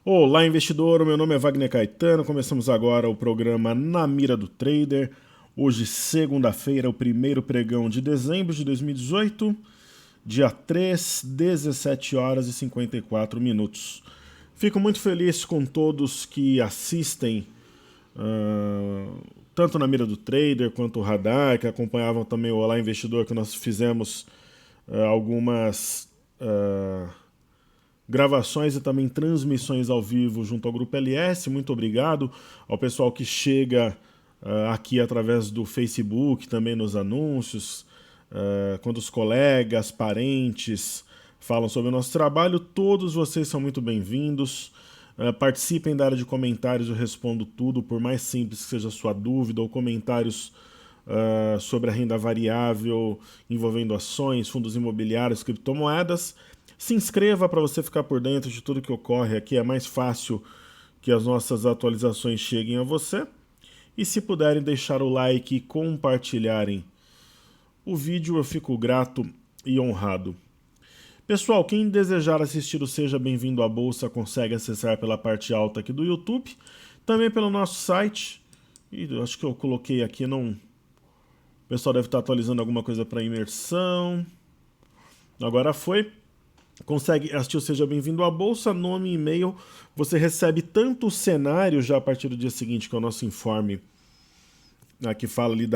Olá, investidor. Meu nome é Wagner Caetano. Começamos agora o programa Na Mira do Trader. Hoje, segunda-feira, o primeiro pregão de dezembro de 2018, dia 3, 17 horas e 54 minutos. Fico muito feliz com todos que assistem, tanto na Mira do Trader quanto o Radar, que acompanhavam também o Olá Investidor, que nós fizemos algumas gravações e também transmissões ao vivo junto ao Grupo LS. Muito obrigado ao pessoal que chega aqui através do Facebook, também nos anúncios, quando os colegas, parentes falam sobre o nosso trabalho. Todos vocês são muito bem-vindos. Participem da área de comentários, eu respondo tudo, por mais simples que seja a sua dúvida, ou comentários sobre a renda variável envolvendo ações, fundos imobiliários, criptomoedas. Se inscreva para você ficar por dentro de tudo que ocorre aqui, é mais fácil que as nossas atualizações cheguem a você. E se puderem deixar o like e compartilharem o vídeo, eu fico grato e honrado. Pessoal, quem desejar assistir o Seja Bem-vindo à Bolsa consegue acessar pela parte alta aqui do YouTube, também pelo nosso site. E eu acho que eu coloquei aqui, não. O pessoal deve estar atualizando alguma coisa para imersão. Agora foi. Consegue assistir o Seja Bem-vindo à Bolsa, nome e e-mail. Você recebe tanto o cenário já a partir do dia seguinte, que é o nosso informe, que fala ali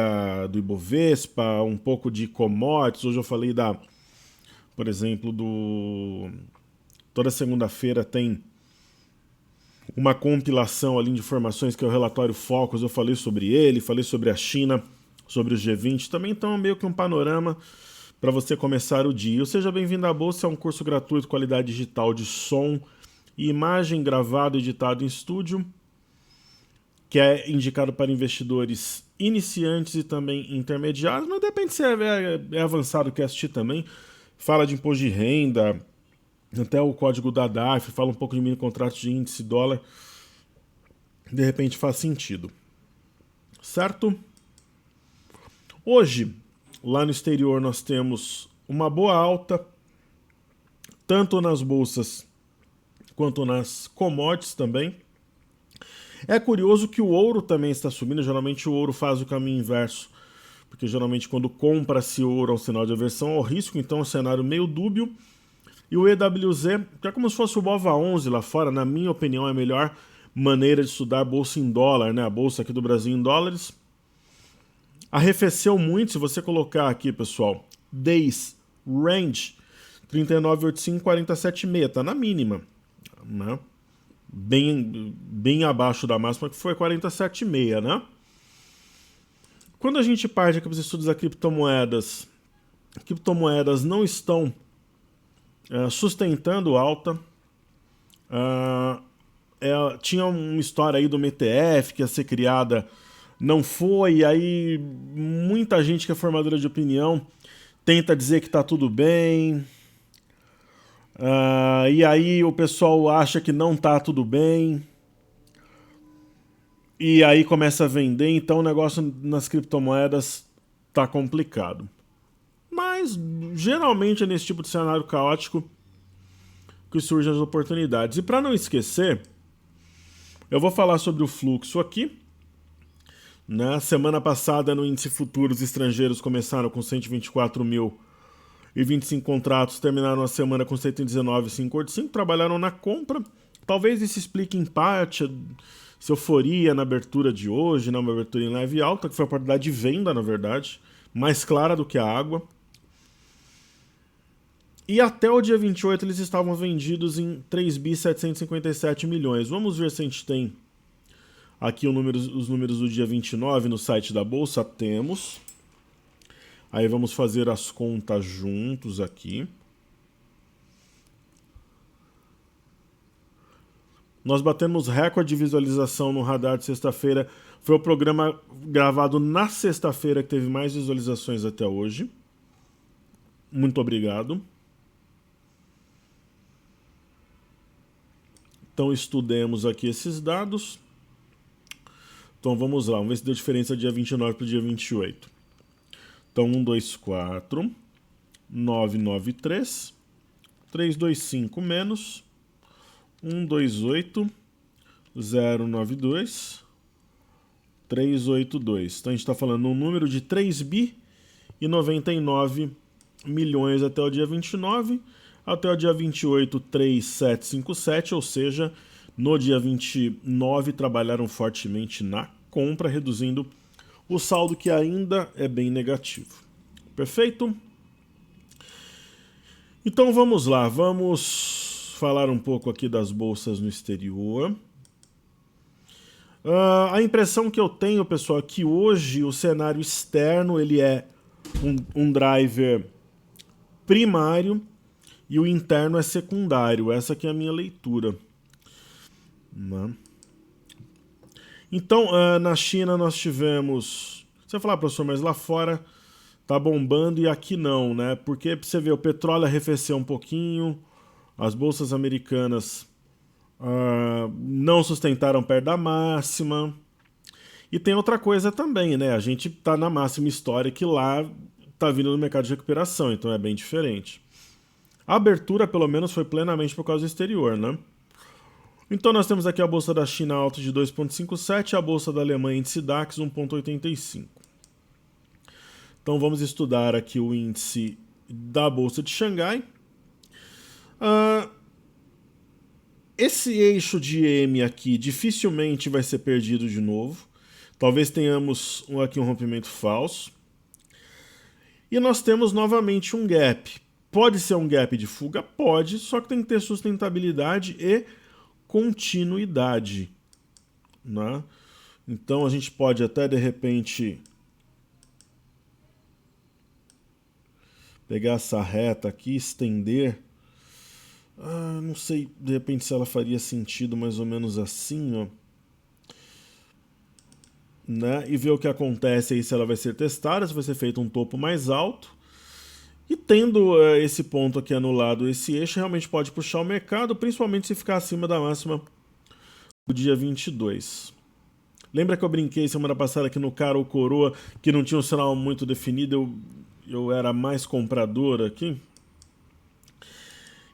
do Ibovespa, um pouco de commodities. Hoje eu falei por exemplo, toda segunda-feira tem uma compilação ali de informações que é o relatório Focus. Eu falei sobre ele, falei sobre a China, sobre o G20. Também então meio que um panorama para você começar o dia. Seja Bem-vindo à Bolsa é um curso gratuito, qualidade digital de som e imagem, gravado e editado em estúdio, que é indicado para investidores iniciantes e também intermediários, mas depende se é avançado que assistir também. Fala de imposto de renda, até o código da DARF, fala um pouco de mini contratos de índice dólar. De repente faz sentido. Certo? Hoje, lá no exterior, nós temos uma boa alta, tanto nas bolsas quanto nas commodities também. É curioso que o ouro também está subindo. Geralmente o ouro faz o caminho inverso, porque geralmente quando compra-se ouro é um sinal de aversão ao risco, então é um cenário meio dúbio. E o EWZ, que é como se fosse o BOVA11 lá fora, na minha opinião é a melhor maneira de estudar a bolsa em dólar, né? A bolsa aqui do Brasil em dólares. Arrefeceu muito. Se você colocar aqui, pessoal, Days Range 39,85, 47,6, tá na mínima, né? Bem abaixo da máxima, que foi 47,6, né? Quando a gente parte aqui para os estudos das criptomoedas não estão sustentando alta. Tinha uma história aí do ETF que ia ser criada, não foi, e aí muita gente que é formadora de opinião tenta dizer que tá tudo bem, e aí o pessoal acha que não tá tudo bem, e aí começa a vender, então o negócio nas criptomoedas tá complicado. Mas geralmente é nesse tipo de cenário caótico que surgem as oportunidades. E para não esquecer, eu vou falar sobre o fluxo aqui. Na semana passada, no índice futuros estrangeiros começaram com 124.025 contratos, terminaram a semana com 119.585, trabalharam na compra. Talvez isso explique em parte essa euforia na abertura de hoje, uma abertura em leve alta, que foi a oportunidade de venda, na verdade, mais clara do que a água. E até o dia 28 eles estavam vendidos em 3.757 milhões. Vamos ver se a gente tem aqui os números do dia 29 no site da Bolsa. Temos. Aí vamos fazer as contas juntos aqui. Nós batemos recorde de visualização no Radar de sexta-feira. Foi o programa gravado na sexta-feira que teve mais visualizações até hoje. Muito obrigado. Então estudemos aqui esses dados. Então vamos lá, vamos ver se deu diferença do dia 29 para o dia 28. Então 124, 993, 325 menos 128.092.382. Então a gente está falando um número de 3 bi e 99 milhões até o dia 29, até o dia 28, 3.757, ou seja, no dia 29 trabalharam fortemente na compra, reduzindo o saldo que ainda é bem negativo. Perfeito? Então vamos lá, vamos falar um pouco aqui das bolsas no exterior. A impressão que eu tenho, pessoal, é que hoje o cenário externo ele é um driver primário e o interno é secundário. Essa aqui é a minha leitura. Então, na China nós tivemos... Você vai falar, professor, mas lá fora tá bombando e aqui não, né? Porque você vê, o petróleo arrefeceu um pouquinho, as bolsas americanas não sustentaram perto da máxima. E tem outra coisa também, né? A gente tá na máxima histórica e lá tá vindo no mercado de recuperação, então é bem diferente. A abertura, pelo menos, foi plenamente por causa do exterior, né? Então nós temos aqui a bolsa da China alta de 2,57, a bolsa da Alemanha índice DAX 1,85. Então vamos estudar aqui o índice da bolsa de Xangai. Esse eixo de M aqui dificilmente vai ser perdido de novo. Talvez tenhamos aqui um rompimento falso. E nós temos novamente um gap. Pode ser um gap de fuga? Pode, só que tem que ter sustentabilidade e continuidade, né? Então a gente pode até de repente pegar essa reta aqui, estender. Não sei de repente se ela faria sentido mais ou menos assim, ó, né? E ver o que acontece aí, se ela vai ser testada, se vai ser feito um topo mais alto. E tendo esse ponto aqui anulado, esse eixo realmente pode puxar o mercado, principalmente se ficar acima da máxima do dia 22. Lembra que eu brinquei semana passada que no cara ou coroa, que não tinha um sinal muito definido, eu era mais comprador aqui?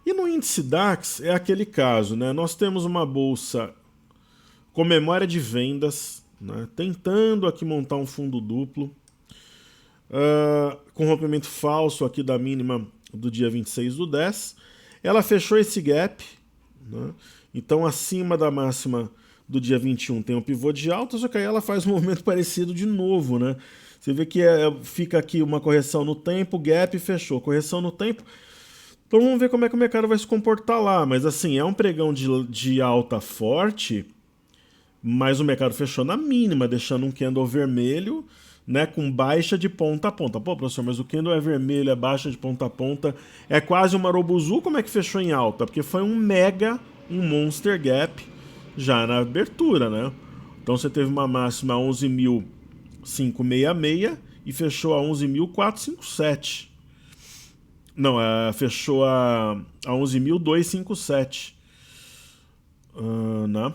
E no índice DAX é aquele caso, né? Nós temos uma bolsa com memória de vendas, né? Tentando aqui montar um fundo duplo, com rompimento falso aqui da mínima do dia 26/10. Ela fechou esse gap, né? Então acima da máxima do dia 21 tem um pivô de alta, só que aí ela faz um movimento parecido de novo, né? Você vê que fica aqui uma correção no tempo, gap, fechou, correção no tempo. Então vamos ver como é que o mercado vai se comportar lá. Mas assim, é um pregão de alta forte, mas o mercado fechou na mínima, deixando um candle vermelho, né, com baixa de ponta a ponta. Pô, professor, mas o candle é vermelho, é baixa de ponta a ponta, é quase uma Marubozu, como é que fechou em alta? Porque foi um monster gap já na abertura, né? Então você teve uma máxima a 11.566 e fechou a 11.457. Não, fechou a 11.257. Né?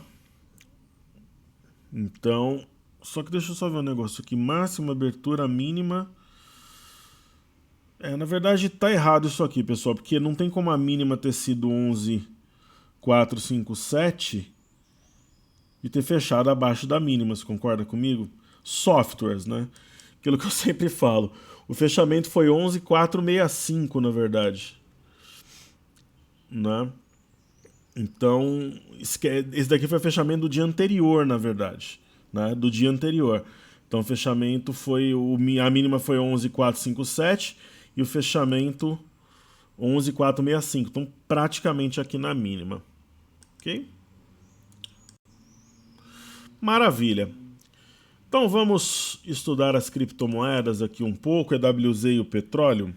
Então, só que deixa eu só ver um negócio aqui. Máxima, abertura, mínima. Na verdade tá errado isso aqui, pessoal, porque não tem como a mínima ter sido 11.457 e ter fechado abaixo da mínima, você concorda comigo? Softwares, né? Aquilo que eu sempre falo. O fechamento foi 11.465, na verdade. Né? Então, esse daqui foi o fechamento do dia anterior, na verdade. Né? Do dia anterior. Então, o fechamento foi... A mínima foi 11.457 e o fechamento 11.465. Então, praticamente aqui na mínima. Ok? Maravilha. Então vamos estudar as criptomoedas aqui um pouco, EWZ e o petróleo.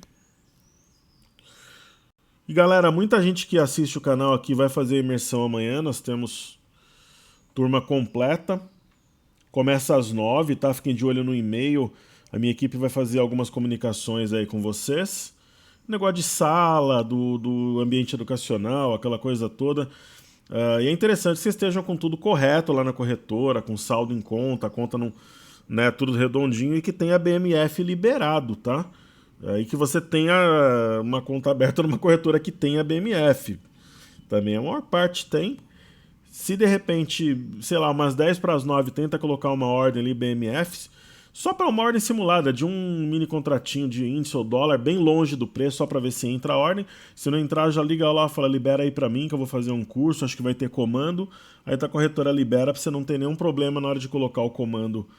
E galera, muita gente que assiste o canal aqui vai fazer a imersão amanhã, nós temos turma completa. Começa às 9, tá? Fiquem de olho no e-mail, a minha equipe vai fazer algumas comunicações aí com vocês. Negócio de sala, do ambiente educacional, aquela coisa toda. E é interessante que vocês estejam com tudo correto lá na corretora, com saldo em conta, a conta não, né, tudo redondinho e que tenha BMF liberado, tá? E que você tenha uma conta aberta numa corretora que tenha BMF. Também a maior parte tem, Se de repente, sei lá, umas 10 para as 9 tenta colocar uma ordem ali BMFs, só para uma ordem simulada de um mini contratinho de índice ou dólar bem longe do preço, só para ver se entra a ordem. Se não entrar, já liga lá, fala libera aí para mim que eu vou fazer um curso, acho que vai ter comando. Aí a corretora libera para você não ter nenhum problema na hora de colocar o comando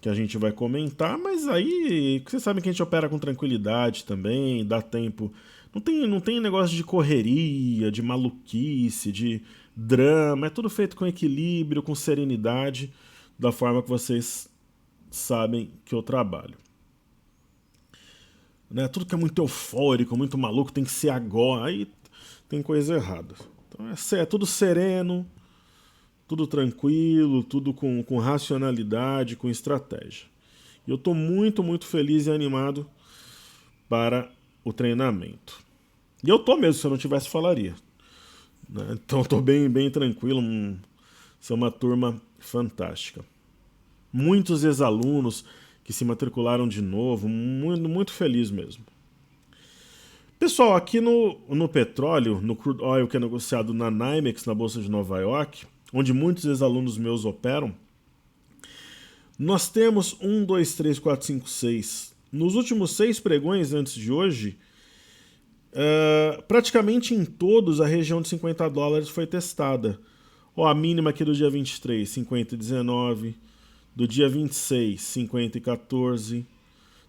que a gente vai comentar, mas aí vocês sabem que a gente opera com tranquilidade também, dá tempo. Não tem negócio de correria, de maluquice, de drama, é tudo feito com equilíbrio, com serenidade, da forma que vocês sabem que eu trabalho. Né? Tudo que é muito eufórico, muito maluco, tem que ser agora, aí tem coisa errada. Então é tudo sereno, tudo tranquilo, tudo com racionalidade, com estratégia. E eu estou muito, muito feliz e animado para o treinamento. E eu tô mesmo, se eu não tivesse, falaria. Né? Então estou bem, bem tranquilo. Isso é uma turma fantástica. Muitos ex-alunos que se matricularam de novo, muito, muito feliz mesmo. Pessoal, aqui no petróleo, no crude oil que é negociado na NYMEX, na Bolsa de Nova York, onde muitos ex-alunos meus operam, nós temos 1, 2, 3, 4, 5, 6. Nos últimos 6 pregões antes de hoje, praticamente em todos a região de $50 foi testada. Ó, a mínima aqui do dia 23, 50,19. Do dia 26, 50,14.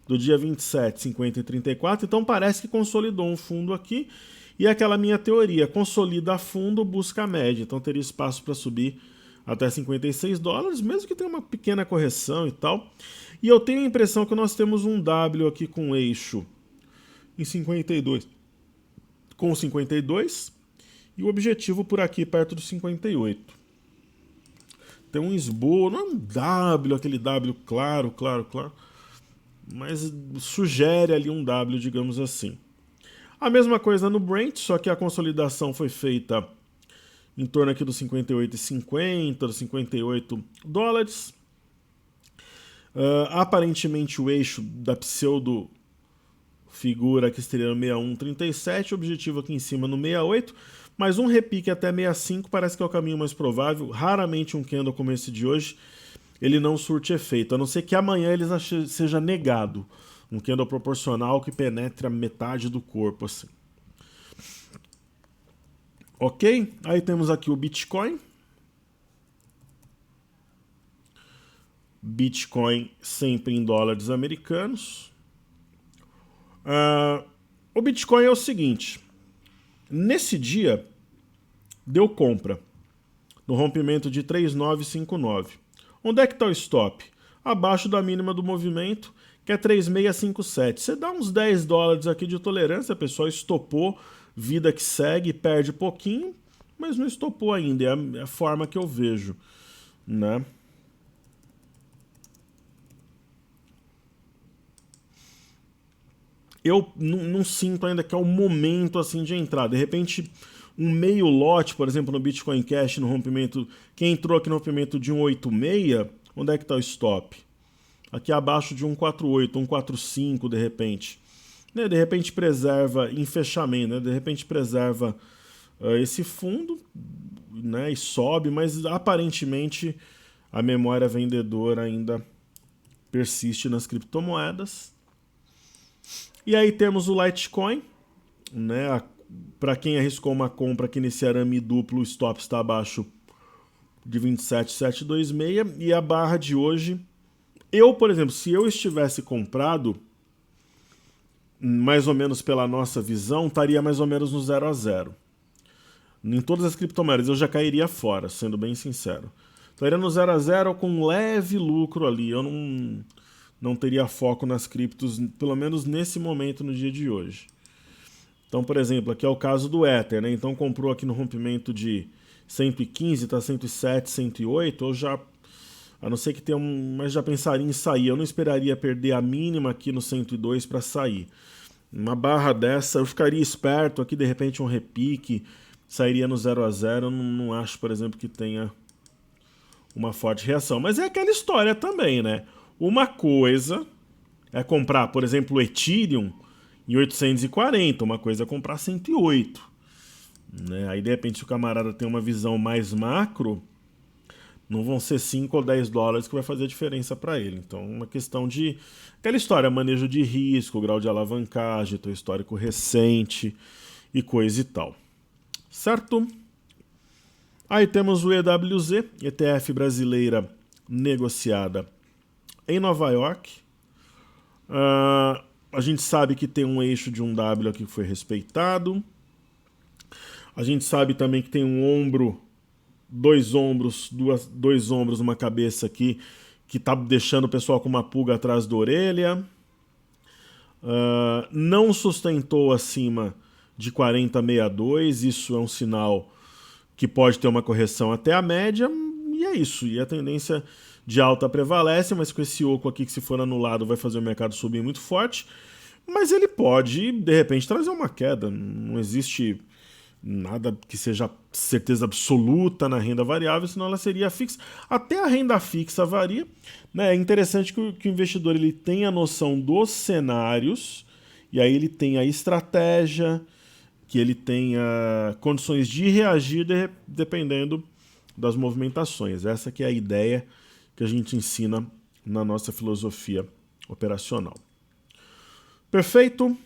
Do dia 27, 50,34. Então parece que consolidou um fundo aqui. E aquela minha teoria, consolida a fundo, busca a média. Então teria espaço para subir até $56, mesmo que tenha uma pequena correção e tal. E eu tenho a impressão que nós temos um W aqui com eixo em 52, com 52, e o objetivo por aqui perto do 58. Tem um esboço, não é um W, aquele W claro, mas sugere ali um W, digamos assim. A mesma coisa no Brent, só que a consolidação foi feita em torno aqui dos 58,50, dos $58. Aparentemente o eixo da pseudo figura que estaria no 61,37, objetivo aqui em cima no 68, mas um repique até 65 parece que é o caminho mais provável. Raramente um candle como esse de hoje, ele não surte efeito, a não ser que amanhã ele seja negado. Um candle proporcional que penetre a metade do corpo, assim. Ok? Aí temos aqui o Bitcoin. Bitcoin sempre em dólares americanos. O Bitcoin é o seguinte. Nesse dia, deu compra no rompimento de 3.959. Onde é que está o stop? Abaixo da mínima do movimento, que é 3.657. Você dá uns $10 aqui de tolerância, pessoal, estopou, vida que segue, perde pouquinho, mas não estopou ainda, é a forma que eu vejo, né? Eu não sinto ainda que é o momento assim de entrar. De repente, um meio lote, por exemplo, no Bitcoin Cash, no rompimento, quem entrou aqui no rompimento de 186, onde é que está o stop? Aqui abaixo de 148, 145 de repente. Né? De repente preserva em fechamento, né? De repente preserva esse fundo, né? E sobe, mas aparentemente a memória vendedora ainda persiste nas criptomoedas. E aí temos o Litecoin, né? Para quem arriscou uma compra aqui nesse arame duplo, o stop está abaixo de 27,726 e a barra de hoje, eu, por exemplo, se eu estivesse comprado, mais ou menos pela nossa visão, estaria mais ou menos no 0 a 0. Em todas as criptomoedas eu já cairia fora, sendo bem sincero. Estaria no 0 a 0 com um leve lucro ali, eu não teria foco nas criptos, pelo menos nesse momento, no dia de hoje. Então, por exemplo, aqui é o caso do Ether, né? Então comprou aqui no rompimento de 115, está 107, 108, eu já, a não ser que tenha mas já pensaria em sair. Eu não esperaria perder a mínima aqui no 102 para sair. Uma barra dessa, eu ficaria esperto aqui, de repente um repique, sairia no 0 a 0. Eu não acho, por exemplo, que tenha uma forte reação. Mas é aquela história também, né? Uma coisa é comprar, por exemplo, o Ethereum em 840, uma coisa é comprar 108. né? Aí, de repente, se o camarada tem uma visão mais macro, não vão ser 5 ou 10 dólares que vai fazer a diferença para ele. Então, uma questão de... aquela história, manejo de risco, grau de alavancagem, teu histórico recente e coisa e tal. Certo? Aí temos o EWZ, ETF brasileira negociada em Nova York. A gente sabe que tem um eixo de um W aqui que foi respeitado. A gente sabe também que tem um ombro, dois ombros, uma cabeça aqui, que está deixando o pessoal com uma pulga atrás da orelha. Não sustentou acima de 40,62, isso é um sinal que pode ter uma correção até a média, e é isso. E a tendência de alta prevalece, mas com esse oco aqui que, se for anulado, vai fazer o mercado subir muito forte. Mas ele pode, de repente, trazer uma queda. Não existe nada que seja certeza absoluta na renda variável, senão ela seria fixa. Até a renda fixa varia, né? É interessante que o investidor ele tenha a noção dos cenários, e aí ele tem a estratégia, que ele tenha condições de reagir dependendo das movimentações. Essa que é a ideia que a gente ensina na nossa filosofia operacional. Perfeito?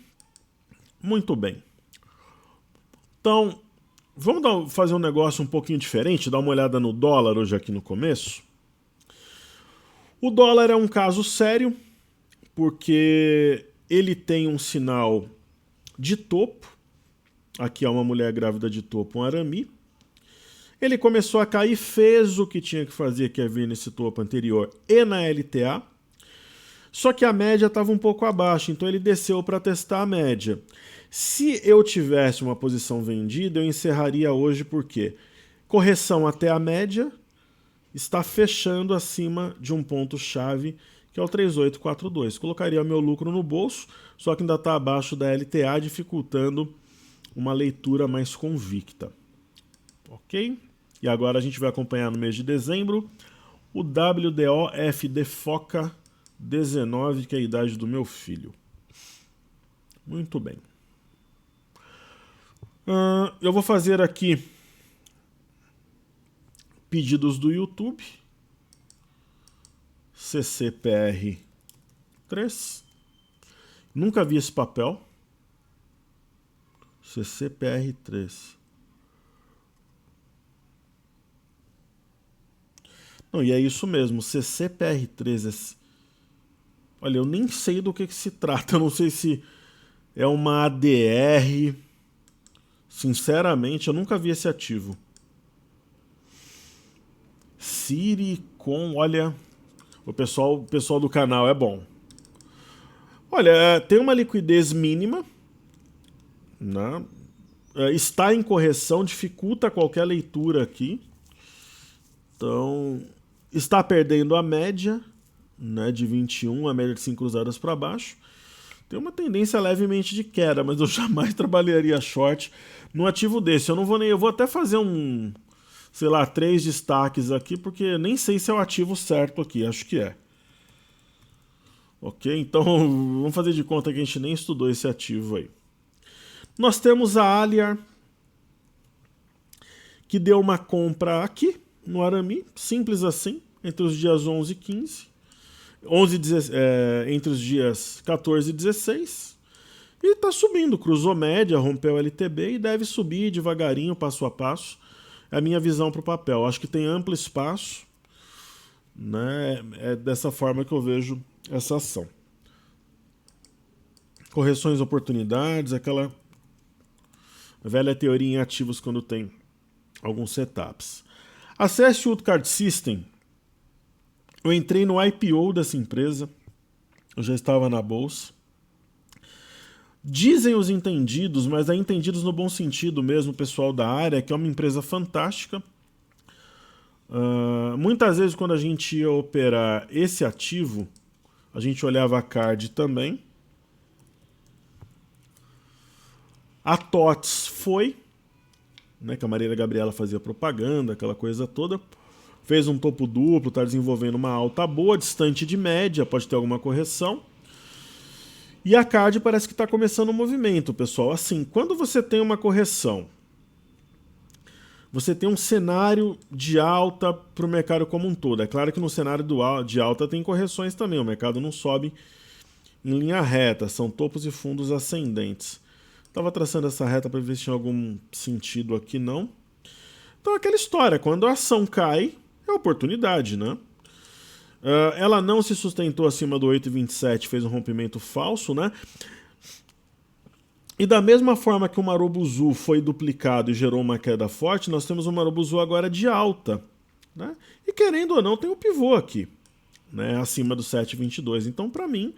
Muito bem. Então, vamos fazer um negócio um pouquinho diferente, dar uma olhada no dólar hoje aqui no começo. O dólar é um caso sério, porque ele tem um sinal de topo. Aqui é uma mulher grávida de topo, um arame. Ele começou a cair, fez o que tinha que fazer, que é vir nesse topo anterior e na LTA. Só que a média estava um pouco abaixo, então ele desceu para testar a média. Se eu tivesse uma posição vendida, eu encerraria hoje porque correção até a média está fechando acima de um ponto-chave, que é o 3842. Colocaria meu lucro no bolso, só que ainda está abaixo da LTA, dificultando uma leitura mais convicta. Ok? E agora a gente vai acompanhar no mês de dezembro o WDO-FD Foca 19, que é a idade do meu filho. Muito bem. Eu vou fazer aqui pedidos do YouTube. CCPR 3. Nunca vi esse papel. CCPR 3. Não, e é isso mesmo, CCPR 3. Olha, eu nem sei do que se trata, eu não sei se é uma ADR. Sinceramente, eu nunca vi esse ativo. Siricon, olha, o pessoal do canal é bom. Olha, tem uma liquidez mínima, né? Está em correção, dificulta qualquer leitura aqui. Então, está perdendo a média, né, de 21, a média de 5 cruzadas para baixo. Tem uma tendência levemente de queda, mas eu jamais trabalharia short no ativo desse. Eu vou até fazer sei lá, 3 destaques aqui, porque nem sei se é o ativo certo aqui, acho que é. Ok? Então, vamos fazer de conta que a gente nem estudou esse ativo aí. Nós temos a Aliar, que deu uma compra aqui, no Arami, simples assim, entre os dias 11 e 15. Entre os dias 14 e 16. E está subindo, cruzou média, rompeu o LTB e deve subir devagarinho, passo a passo. É a minha visão para o papel. Acho que tem amplo espaço, né? É dessa forma que eu vejo essa ação. Correções, oportunidades, aquela velha teoria em ativos quando tem alguns setups. Acesse o Utcard System. Eu entrei no IPO dessa empresa. Eu já estava na bolsa. Dizem os entendidos, mas é entendidos no bom sentido mesmo, o pessoal da área, que é uma empresa fantástica. Muitas vezes quando a gente ia operar esse ativo, a gente olhava a card também. A TOTS foi, né, que a Marília Gabriela fazia propaganda, aquela coisa toda. Fez um topo duplo, está desenvolvendo uma alta boa, distante de média, pode ter alguma correção. E a CAD parece que está começando um movimento, pessoal. Assim, quando você tem uma correção você tem um cenário de alta para o mercado como um todo. É claro que no cenário de alta tem correções também, o mercado não sobe em linha reta, são topos e fundos ascendentes. Estava traçando essa reta para ver se tinha algum sentido aqui, não. Então aquela história, quando a ação cai, é oportunidade, né? Ela não se sustentou acima do 8,27, fez um rompimento falso, né? E da mesma forma que o Marubozu foi duplicado e gerou uma queda forte, nós temos o Marubozu agora de alta, né? E querendo ou não, tem o pivô aqui, né? Acima do 7,22. Então, para mim,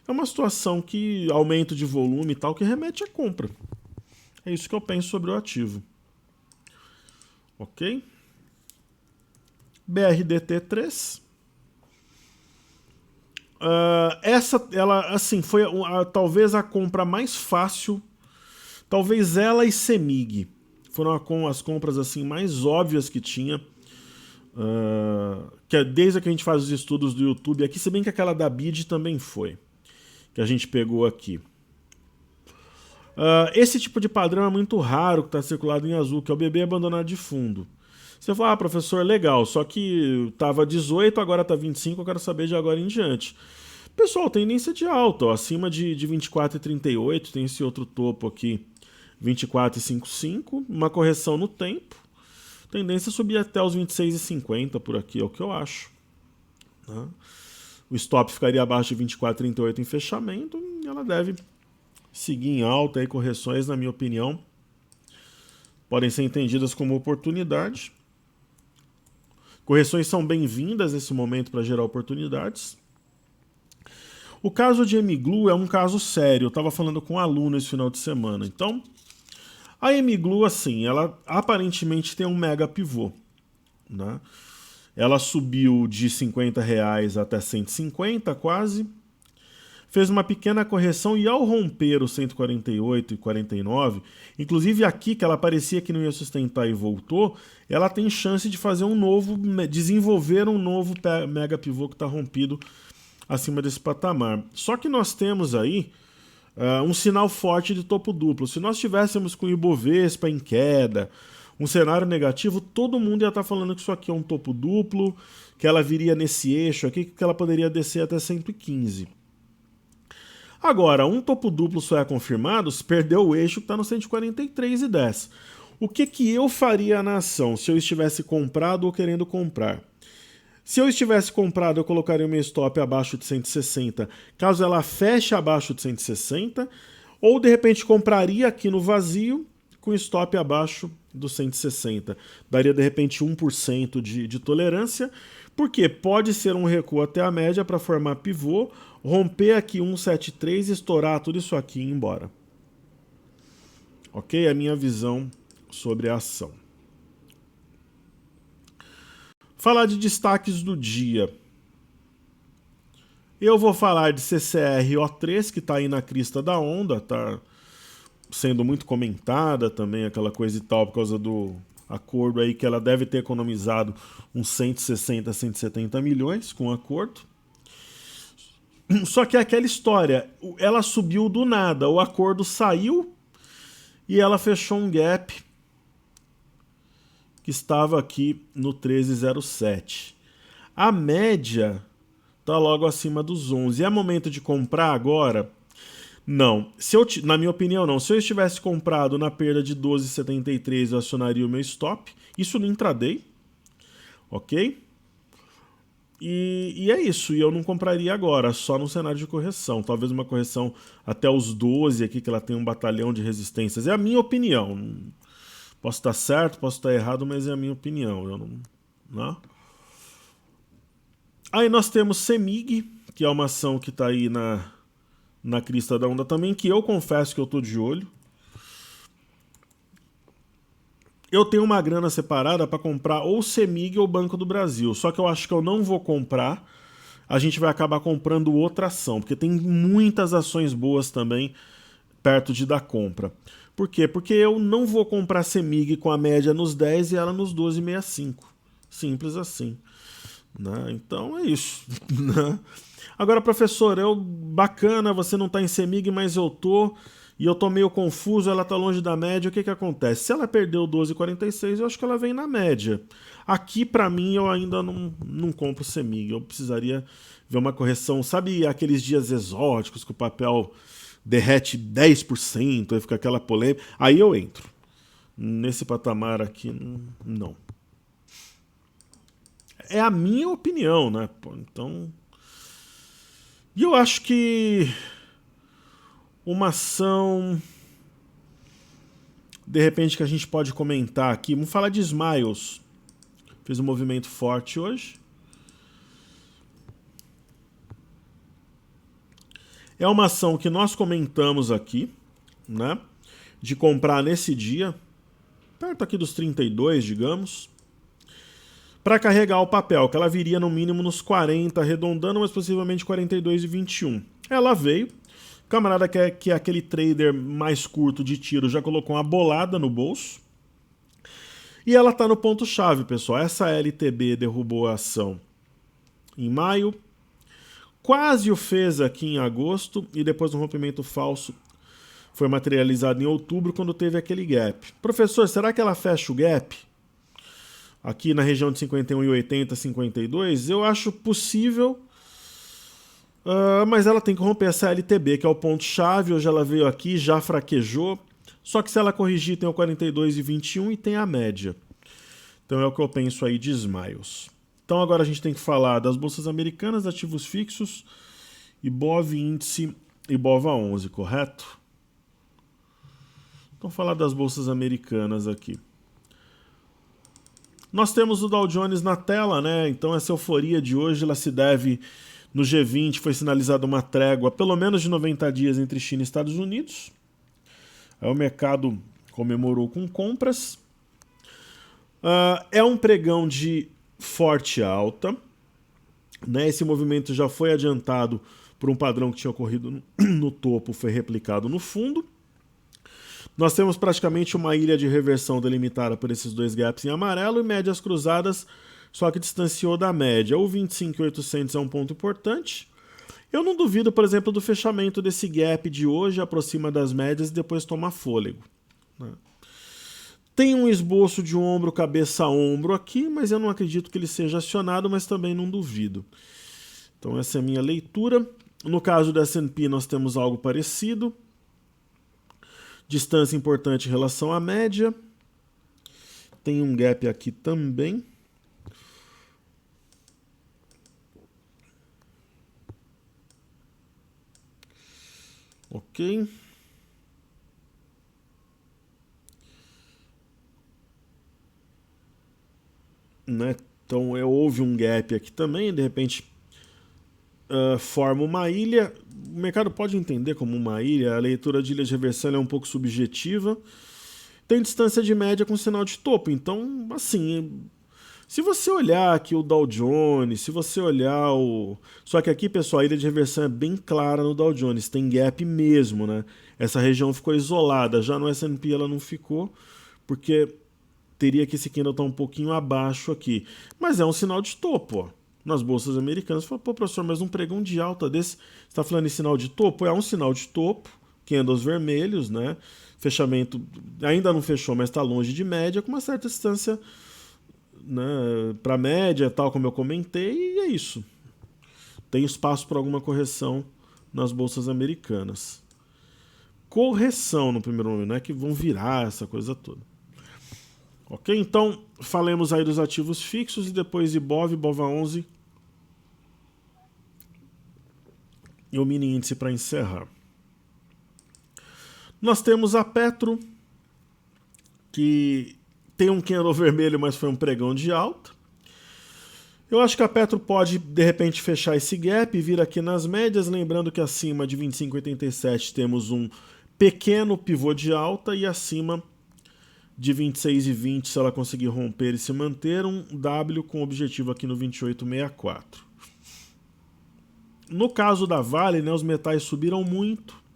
é uma situação que aumento de volume e tal, que remete à compra. É isso que eu penso sobre o ativo. Ok? BRDT3. Essa, ela, assim, foi talvez a compra mais fácil. Talvez ela e Semig foram as compras assim mais óbvias que tinha. Que é desde que a gente faz os estudos do YouTube aqui, se bem que aquela da BID também foi, que a gente pegou aqui. Esse tipo de padrão é muito raro que está circulado em azul, que é o bebê abandonado de fundo. Você fala, professor, legal, só que estava 18, agora está 25, eu quero saber de agora em diante. Pessoal, tendência de alta, ó, acima de 24,38, tem esse outro topo aqui, 24,55, uma correção no tempo. Tendência a subir até os 26,50 por aqui, é o que eu acho. Né? O stop ficaria abaixo de 24,38 em fechamento, e ela deve seguir em alta, aí correções, na minha opinião, podem ser entendidas como oportunidade. Correções são bem-vindas nesse momento para gerar oportunidades. O caso de Emiglu é um caso sério. Eu estava falando com um aluno esse final de semana. Então, a Emiglu, assim, ela aparentemente tem um mega pivô, né? Ela subiu de R$50 até 150 quase. Fez uma pequena correção e ao romper o 148 e 49, inclusive aqui que ela parecia que não ia sustentar e voltou, ela tem chance de fazer desenvolver um novo mega pivô que está rompido acima desse patamar. Só que nós temos aí um sinal forte de topo duplo. Se nós tivéssemos com o Ibovespa em queda, um cenário negativo, todo mundo ia estar falando que isso aqui é um topo duplo, que ela viria nesse eixo aqui, que ela poderia descer até 115. Agora, um topo duplo só é confirmado se perder o eixo que está no 143,10. O que eu faria na ação se eu estivesse comprado ou querendo comprar? Se eu estivesse comprado, eu colocaria o meu stop abaixo de 160, caso ela feche abaixo de 160, ou de repente compraria aqui no vazio com stop abaixo do 160. Daria de repente 1% de tolerância, porque pode ser um recuo até a média para formar pivô, romper aqui 173, estourar tudo isso aqui e ir embora. Ok? É a minha visão sobre a ação. Falar de destaques do dia. Eu vou falar de CCRO3, que está aí na crista da onda, está sendo muito comentada também, aquela coisa e tal, por causa do acordo aí que ela deve ter economizado uns 160, 170 milhões com o acordo. Só que é aquela história, ela subiu do nada, o acordo saiu e ela fechou um gap que estava aqui no 13,07. A média está logo acima dos 11. É momento de comprar agora? Não. Na minha opinião, não. Se eu estivesse comprado na perda de 12,73, eu acionaria o meu stop. Isso no intraday. Ok? E é isso. E eu não compraria agora, só no cenário de correção. Talvez uma correção até os 12 aqui, que ela tem um batalhão de resistências. É a minha opinião. Posso estar certo, posso estar errado, mas é a minha opinião. Eu não. Aí nós temos Semig, que é uma ação que está aí na crista da onda também, que eu confesso que eu estou de olho. Eu tenho uma grana separada para comprar ou Semig ou Banco do Brasil, só que eu acho que eu não vou comprar. A gente vai acabar comprando outra ação, porque tem muitas ações boas também perto de dar compra. Por quê? Porque eu não vou comprar Semig com a média nos 10 e ela nos 12,65. Simples assim. Né? Então é isso. Né? Agora, professor, bacana, você não está em Semig, mas eu tô. e eu tô meio confuso, ela tá longe da média, o que que acontece? Se ela perdeu 12,46, eu acho que ela vem na média. Aqui, pra mim, eu ainda não compro CEMIG, eu precisaria ver uma correção. Sabe aqueles dias exóticos que o papel derrete 10%, aí fica aquela polêmica? Aí eu entro. Nesse patamar aqui, não. É a minha opinião, né? Pô, então... E eu acho que uma ação, de repente, que a gente pode comentar aqui, vamos falar de Smiles. Fez um movimento forte hoje. É uma ação que nós comentamos aqui, né? De comprar nesse dia, perto aqui dos 32, digamos, para carregar o papel, que ela viria no mínimo nos 40, arredondando, mas possivelmente 42,21. Ela veio. O camarada que é aquele trader mais curto de tiro já colocou uma bolada no bolso. E ela está no ponto-chave, pessoal. Essa LTB derrubou a ação em maio. Quase o fez aqui em agosto. E depois do rompimento falso foi materializado em outubro, quando teve aquele gap. Professor, será que ela fecha o gap? Aqui na região de 51,80, 52? Eu acho possível... mas ela tem que romper essa LTB, que é o ponto-chave. Hoje ela veio aqui, já fraquejou. Só que se ela corrigir, tem o 42,21 e tem a média. Então é o que eu penso aí de Smiles. Então agora a gente tem que falar das bolsas americanas, ativos fixos, Ibov índice e BOVA11, correto? Então falar das bolsas americanas aqui. Nós temos o Dow Jones na tela, né? Então essa euforia de hoje ela se deve... No G20 foi sinalizada uma trégua, pelo menos de 90 dias, entre China e Estados Unidos. Aí o mercado comemorou com compras. É um pregão de forte alta. Né? Esse movimento já foi adiantado por um padrão que tinha ocorrido no topo, foi replicado no fundo. Nós temos praticamente uma ilha de reversão delimitada por esses dois gaps em amarelo e médias cruzadas, só que distanciou da média. O 25.800 é um ponto importante. Eu não duvido, por exemplo, do fechamento desse gap de hoje, aproxima das médias e depois toma fôlego. Né? Tem um esboço de ombro, cabeça a ombro aqui, mas eu não acredito que ele seja acionado, mas também não duvido. Então essa é a minha leitura. No caso do S&P nós temos algo parecido. Distância importante em relação à média. Tem um gap aqui também. Ok. Né? Então houve um gap aqui também, de repente forma uma ilha. O mercado pode entender como uma ilha, a leitura de ilha de reversão é um pouco subjetiva. Tem distância de média com sinal de topo, então, assim, se você olhar aqui o Dow Jones, se você olhar o... Só que aqui, pessoal, a ilha de reversão é bem clara no Dow Jones, tem gap mesmo, né? Essa região ficou isolada, já no S&P ela não ficou, porque teria que esse candle estar um pouquinho abaixo aqui. Mas é um sinal de topo, ó. Nas bolsas americanas, você fala, pô, professor, mas um pregão de alta desse, você está falando em sinal de topo? É um sinal de topo, candles vermelhos, né? Fechamento ainda não fechou, mas está longe de média, com uma certa distância, né, para média, tal como eu comentei, e é isso. Tem espaço para alguma correção nas bolsas americanas. Correção no primeiro momento, não é que vão virar essa coisa toda. Ok? Então, falemos aí dos ativos fixos e depois Ibov, BOVA11 e o mini índice para encerrar. Nós temos a Petro, que tem um candle vermelho, mas foi um pregão de alta. Eu acho que a Petro pode, de repente, fechar esse gap e vir aqui nas médias, lembrando que acima de 25,87 temos um pequeno pivô de alta e acima de 26,20, se ela conseguir romper e se manter, um W com objetivo aqui no 28,64. No caso da Vale, né, os metais subiram muito.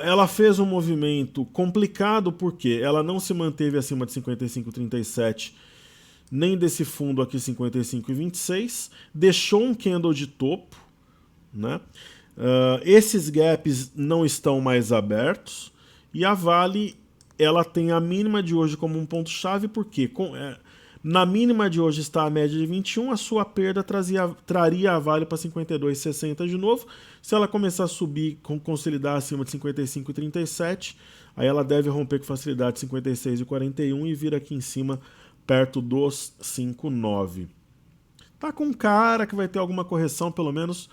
Ela fez um movimento complicado porque ela não se manteve acima de 55,37, nem desse fundo aqui 55,26, deixou um candle de topo, né? Esses gaps não estão mais abertos e a Vale ela tem a mínima de hoje como um ponto-chave, porque na mínima de hoje está a média de 21, a sua perda traria a Vale para 52,60 de novo. Se ela começar a subir, consolidar acima de 55,37, aí ela deve romper com facilidade 56,41 e vir aqui em cima perto dos 5,9. Tá com cara que vai ter alguma correção, pelo menos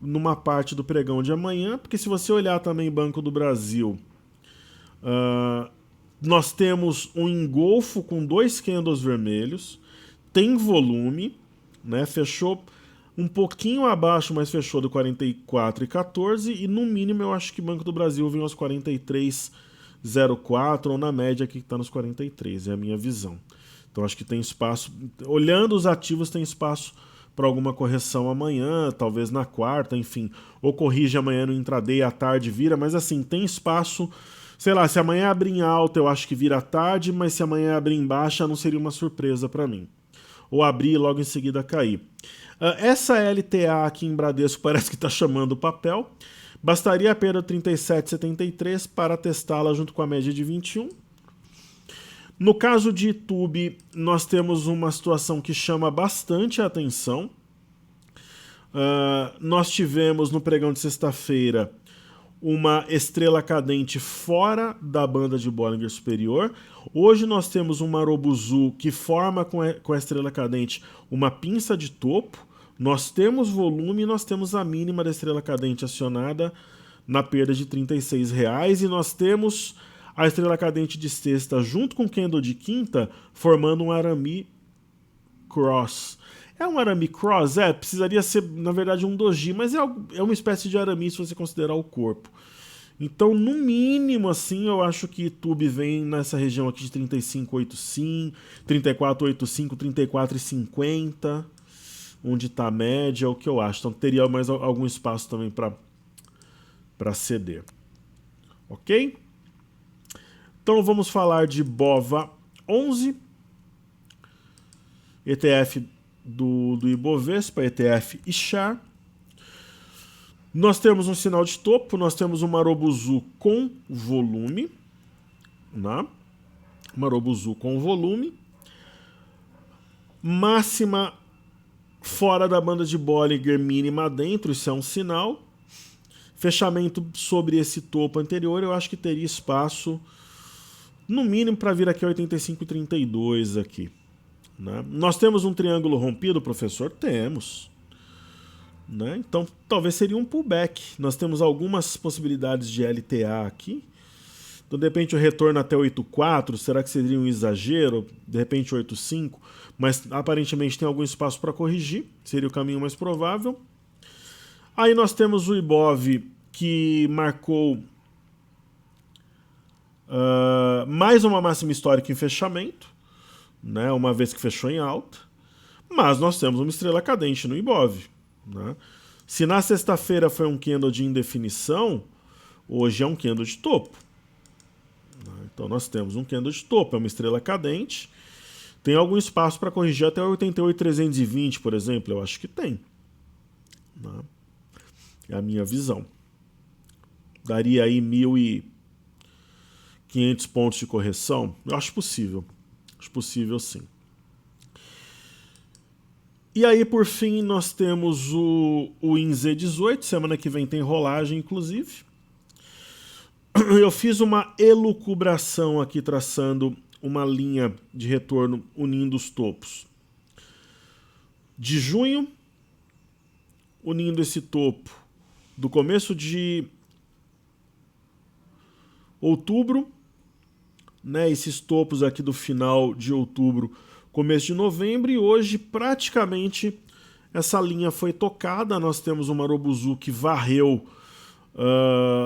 numa parte do pregão de amanhã, porque se você olhar também Banco do Brasil, nós temos um engolfo com 2 candles vermelhos, tem volume, né? Fechou um pouquinho abaixo, mas fechou do 44,14 e no mínimo eu acho que Banco do Brasil vem aos 43,04 ou na média aqui que está nos 43, é a minha visão. Então acho que tem espaço, olhando os ativos tem espaço para alguma correção amanhã, talvez na quarta, enfim, ou corrige amanhã no intraday, à tarde vira, mas assim, tem espaço, sei lá, se amanhã abrir em alta eu acho que vira à tarde, mas se amanhã abrir em baixa não seria uma surpresa para mim. Ou abrir e logo em seguida cair. Essa LTA aqui em Bradesco parece que está chamando o papel, bastaria a perda de 37,73 para testá-la junto com a média de 21. No caso de YouTube, nós temos uma situação que chama bastante a atenção. Nós tivemos no pregão de sexta-feira uma estrela cadente fora da banda de Bollinger Superior. Hoje nós temos um Marubozu que forma com a estrela cadente uma pinça de topo. Nós temos volume e nós temos a mínima da estrela cadente acionada na perda de R$ 36,00 e nós temos a estrela cadente de sexta junto com o candle de quinta formando um Arami Cross. É um Arami Cross? Precisaria ser, na verdade, um doji, mas é uma espécie de Arami se você considerar o corpo. Então, no mínimo, assim, eu acho que YouTube vem nessa região aqui de 35,85, 34,85, 34,50, onde está a média, é o que eu acho. Então, teria mais algum espaço também para ceder. Ok? Então, vamos falar de BOVA 11, ETF do Ibovespa, ETF iShare. Nós temos um sinal de topo, nós temos um Marubozu com volume, né? Marubozu com volume. Máxima fora da banda de Bollinger, mínima dentro, isso é um sinal. Fechamento sobre esse topo anterior, eu acho que teria espaço, no mínimo, para vir aqui a 85,32 aqui. Né? Nós temos um triângulo rompido, professor? Temos. Né? Então, talvez seria um pullback. Nós temos algumas possibilidades de LTA aqui. Então, de repente, o retorno até 8,4, será que seria um exagero? De repente, 8,5. Mas, aparentemente, tem algum espaço para corrigir. Seria o caminho mais provável. Aí nós temos o Ibov, que marcou mais uma máxima histórica em fechamento, né, uma vez que fechou em alta, mas nós temos uma estrela cadente no Ibov. Né? Se na sexta-feira foi um candle de indefinição, hoje é um candle de topo. Né? Então nós temos um candle de topo, é uma estrela cadente, tem algum espaço para corrigir até 88,320, por exemplo, eu acho que tem. Né? É a minha visão. Daria aí 1.500 pontos de correção? Eu acho possível. Acho possível, sim. E aí, por fim, nós temos o INZ18. Semana que vem tem rolagem, inclusive. Eu fiz uma elucubração aqui, traçando uma linha de retorno unindo os topos de junho, unindo esse topo do começo de outubro, né, esses topos aqui do final de outubro, começo de novembro, e hoje praticamente essa linha foi tocada. Nós temos o Marubozu que varreu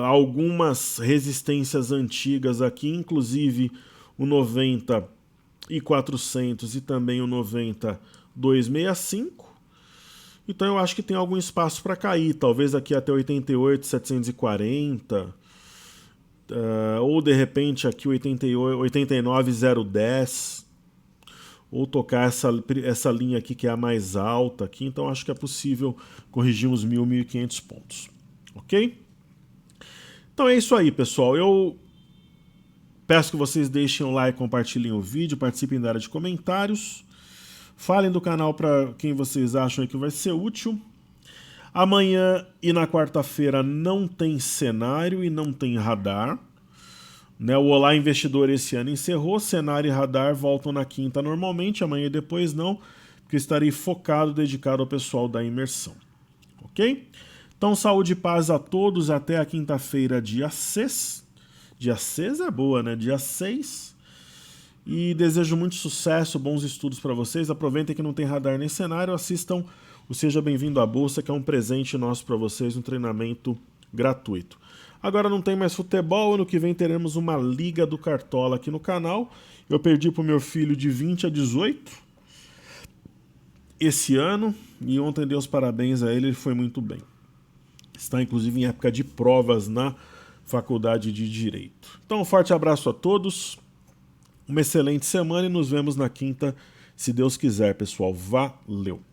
algumas resistências antigas aqui, inclusive o 90,400 e também o 90,265. Então eu acho que tem algum espaço para cair, talvez aqui até 88,740. Ou de repente aqui 89,010, ou tocar essa linha aqui que é a mais alta aqui. Então acho que é possível corrigir uns 1.000, 1.500 pontos. ok? Então é isso aí, pessoal. Eu peço que vocês deixem o like, compartilhem o vídeo, participem da área de comentários. Falem do canal para quem vocês acham que vai ser útil. Amanhã e na quarta-feira não tem cenário e não tem radar. Né, o Olá Investidor esse ano encerrou, cenário e radar voltam na quinta normalmente, amanhã e depois não, porque estarei focado, dedicado ao pessoal da imersão. Ok? Então, saúde e paz a todos, até a quinta-feira, dia 6. Dia 6 é boa, né? Dia 6. E desejo muito sucesso, bons estudos para vocês. Aproveitem que não tem radar nem cenário, assistam o Seja Bem-vindo à Bolsa, que é um presente nosso para vocês, um treinamento gratuito. Agora não tem mais futebol, ano que vem teremos uma Liga do Cartola aqui no canal. Eu perdi para o meu filho de 20 a 18 esse ano, e ontem dei os parabéns a ele, ele foi muito bem. Está inclusive em época de provas na Faculdade de Direito. Então um forte abraço a todos, uma excelente semana e nos vemos na quinta, se Deus quiser, pessoal. Valeu!